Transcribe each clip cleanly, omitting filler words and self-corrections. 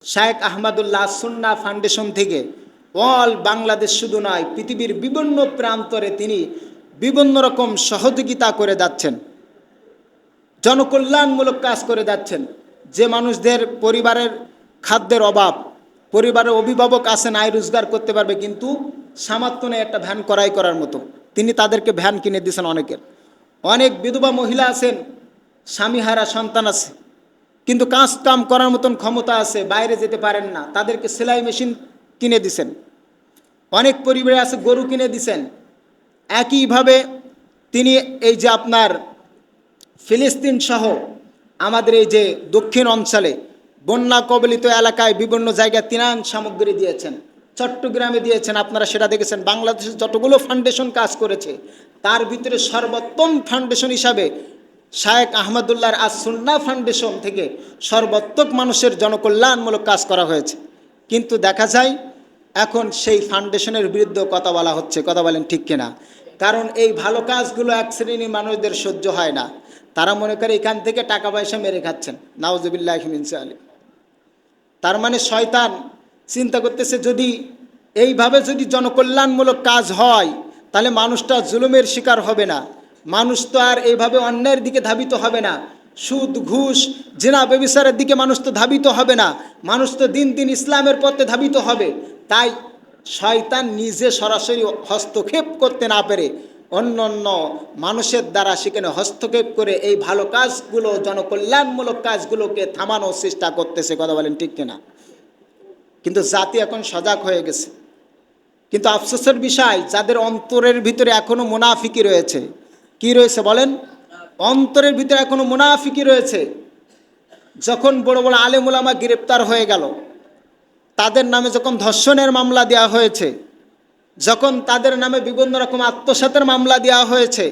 শায়েখ আহমদুল্লাহ সুন্নাহ ফাউন্ডেশন থেকে অল বাংলাদেশ শুধু নয়, পৃথিবীর বিভিন্ন প্রান্তরে তিনি বিভিন্ন রকম সহযোগিতা করে যাচ্ছেন, জনকল্যাণমূলক কাজ করে যাচ্ছেন। যে মানুষদের পরিবারের খাদ্যের অভাব, পরিবারের অভিভাবক আছেন, আয় রোজগার করতে পারবে কিন্তু সামর্থ্য নেই একটা ভ্যান ক্রয় করার মতো, তিনি তাদেরকে ভ্যান কিনে দিয়েছেন। অনেক বিধবা মহিলা আছেন, স্বামীহারা সন্তান আছে, কিন্তু কাজ কাম করার মতন ক্ষমতা আছে, বাইরে যেতে পারেন না, তাদেরকে সেলাই মেশিন কিনে দিছেন। অনেক পরিবারে আছে গরু কিনে দিছেন। একইভাবে তিনি এই যে আপনার ফিলিস্তিন সহ আমাদের এই যে দক্ষিণ অঞ্চলে বন্যা কবলিত এলাকায় বিভিন্ন জায়গায় ত্রাণ সামগ্রী দিয়েছেন, চট্টগ্রামে দিয়েছেন, আপনারা সেটা দেখেছেন। বাংলাদেশের যতগুলো ফাউন্ডেশন কাজ করেছে তার ভিতরে সর্বোত্তম ফাউন্ডেশন হিসাবে শায়েখ আহমদুল্লাহর আস সুন্নাহ ফাউন্ডেশন থেকে সর্বোত্তম মানুষের জনকল্যাণমূলক কাজ করা হয়েছে। কিন্তু দেখা যায় এখন সেই ফাউন্ডেশনের বিরুদ্ধে কথা বলা হচ্ছে, কথা বলেন ঠিক কিনা? কারণ এই ভালো কাজগুলো এক শ্রেণীর মানুষদের সহ্য হয় না, তারা মনে করে এখান থেকে টাকা পয়সা মেরে খাচ্ছেন। নাউজুবিল্লাহি মিন যালিক। তার মানে শয়তান চিন্তা করতেছে যদি এইভাবে যদি জনকল্যাণমূলক কাজ হয় তাহলে মানুষটা জুলুমের শিকার হবে না, মানুষ তো আর এইভাবে অন্যায়ের দিকে ধাবিত হবে না, সুদ ঘুষ জিনা ব্যভিচারের দিকে মানুষ তো ধাবিত হবে না, মানুষ তো দিন দিন ইসলামের পথে ধাবিত হবে। তাই শয়তান নিজে সরাসরি হস্তক্ষেপ করতে না পেরে অন্য অন্য মানুষের দ্বারা সেখানে হস্তক্ষেপ করে এই ভালো কাজগুলো, জনকল্যাণমূলক কাজগুলোকে থামানোর চেষ্টা করতেছে। কথা বলেন ঠিক কিনা? কিন্তু জাতি এখন সজাগ হয়ে গেছে। কিন্তু আফসোসের বিষয়, যাদের অন্তরের ভিতরে এখনো মুনাফিকি রয়েছে। কি রয়েছে বলেন? অন্তরের ভিতরে এখনো মুনাফিকি রয়েছে। যখন বড় বড় আলেম ওলামা গ্রেপ্তার হয়ে গেল, তাদের নামে যখন ধর্ষণের মামলা দেওয়া হয়েছে, যখন তাদের নামে বিভিন্ন রকম আত্মসাতের মামলা দেওয়া হয়েছে,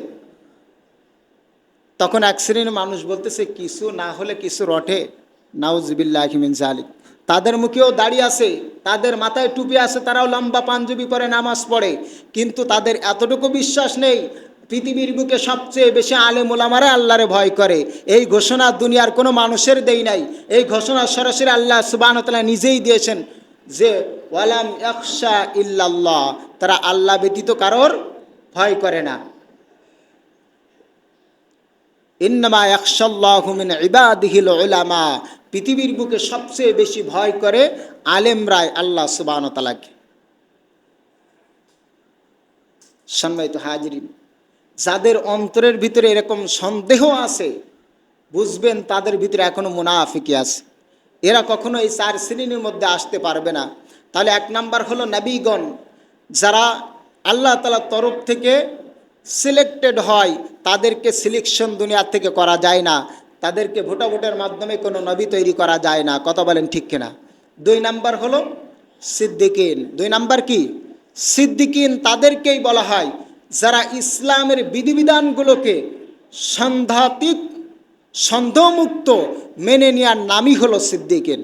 তখন এক শ্রেণীর মানুষ বলতেছে কিছু না হলে কিছু রটে। নাউজুবিল্লাহি মিন যালিক। তাদের মুখেও দাড়ি আছে, তাদের মাথায় টুপি আছে, তারাও লম্বা পাঞ্জাবি পরে নামাজ পড়ে, কিন্তু তাদের এতটুকু বিশ্বাস নেই পৃথিবীর বুকে সবচেয়ে বেশি আলেম ওলামারা আল্লাহরে ভয় করে। এই ঘোষণা দুনিয়ার কোনো মানুষের দেই নাই, এই ঘোষণা সরাসরি আল্লাহ সুবহানাহু ওয়া তাআলা নিজেই দিয়েছেন যে ওয়ালাম ইয়াখশা ইল্লাল্লাহ, তারা আল্লাহ ব্যতীত কারোর ভয় করে না। ইন্নামা ইয়াখশাল্লাহু মিন ইবাদিহিল উলামা, পৃথিবীর বুকে সবচেয়ে বেশি ভয় করে আলেমরাই আল্লাহ সুবহানাহু ওয়া তাআলাকে। সম্মানিত হাজিরিন, যাদের অন্তরের ভিতরে এরকম সন্দেহ আছে বুঝবেন তাদের ভিতরে এখনো মুনাফিকি আছে, এরা কখনো এই চার শ্রেণীর মধ্যে আসতে পারবে না। তাহলে এক নাম্বার হলো নবীগণ, যারা আল্লাহ তাআলার তরফ থেকে সিলেক্টেড হয়, তাদেরকে সিলেকশন দুনিয়ার থেকে করা যায় না, তাদেরকে ভোটাভোটের মাধ্যমে কোনো নবী তৈরি করা যায় না। কথা বলেন ঠিক কিনা? দুই নাম্বার হলো সিদ্দিকিন। দুই নাম্বার কি? সিদ্দিকিন। তাদেরকেই বলা হয় যারা ইসলামের বিধিবিধানগুলোকে সাংঘাতিক সন্দেহমুক্ত মেনে নেওয়ার নামই হলো সিদ্দিকিন।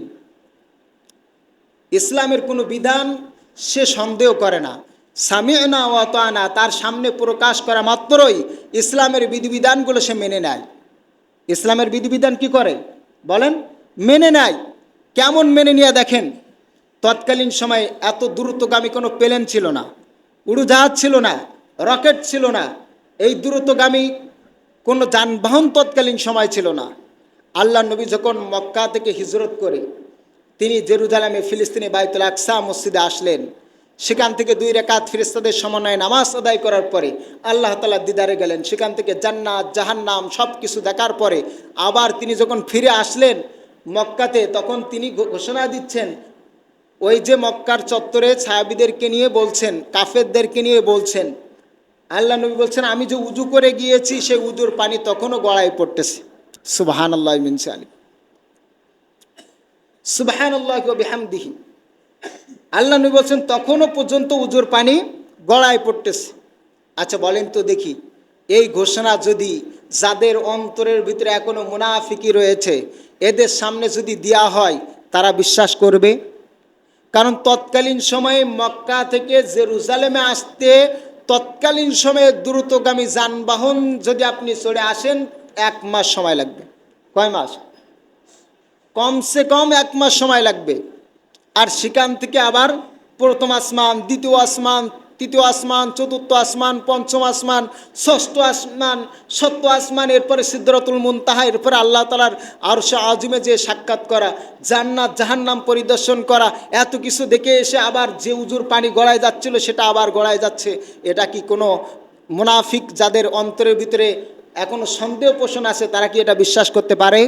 ইসলামের কোনো বিধান সে সন্দেহ করে না, সামি'না ওয়া আতা'না, তার সামনে প্রকাশ করা মাত্রই ইসলামের বিধিবিধানগুলো সে মেনে নেয়। ইসলামের বিধিবিধান কি করে বলেন? মেনে নেয়। কেমন মেনে নিয়ে দেখেন, তৎকালীন সময়ে এত দ্রুতগামী কোনো প্লেন ছিল না, উড়োজাহাজ ছিল না, রকেট ছিল না, এই দ্রুতগামী কোনো যানবাহন তৎকালীন সময় ছিল না। আল্লাহ নবী যখন মক্কা থেকে হিজরত করে তিনি জেরুজালেমে ফিলিস্তিনি বাইতুল আকসা মসজিদে আসলেন, সেখান থেকে 2 রাকাত ফেরেশতাদের সমন্বয়ে নামাজ আদায় করার পরে আল্লাহ তাআলা দিদারে গেলেন। সেখান থেকে জান্নাত জাহান্নাম সব কিছু দেখার পরে আবার তিনি যখন ফিরে আসলেন মক্কাতে, তখন তিনি ঘোষণা দিচ্ছেন, ওই যে মক্কার চত্বরে সাহাবীদেরকে নিয়ে বলছেন, কাফেরদেরকে নিয়ে বলছেন, আল্লাহ নবী বলছেন আমি যে উজু করে গিয়েছি সেই উজুর পানি তখনও গড়ায় পড়তেছে। সুবহানাল্লাহি মিন যালিক, সুবহানাল্লাহি ওয়া বিহামদিহি। আল্লাহ নবী বলছেন তখনও পর্যন্ত উজুর পানি গড়ায় পড়তেছে। আচ্ছা বলেন তো দেখি, এই ঘোষণা যদি যাদের অন্তরের ভিতরে এখনো মুনাফিকি রয়েছে এদের সামনে যদি দেওয়া হয়, তারা বিশ্বাস করবে? কারণ তৎকালীন সময়ে মক্কা থেকে জেরুজালেমে আসতে তৎকালীন সময়ে দ্রুতগামী যানবাহন যদি আপনি চড়ে আসেন 1 মাস সময় লাগবে। কয় মাস? কমসে কম 1 মাস সময় লাগবে। আর সেখান থেকে আবার প্রথম আসমান, দ্বিতীয় আসমান, তৃতীয় আসমান, চতুর্থ আসমান, পঞ্চম আসমান, ষষ্ঠ আসমান, সপ্তম আসমান, এরপরে সিদরাতুল মুনতাহা, এরপরে আল্লাহ তাআলার আরশে আজিমে যে সাক্ষাৎ করা, জান্নাত জাহান্নাম পরিদর্শন করা, এত কিছু দেখে এসে আবার যে উজুর পানি গড়ায় যাচ্ছিল সেটা আবার গড়ায় যাচ্ছে। এটা কি কোনো মুনাফিক যাদের অন্তরের ভিতরে এখনো সন্দেহ পোষণ আছে তারা কি এটা বিশ্বাস করতে পারে?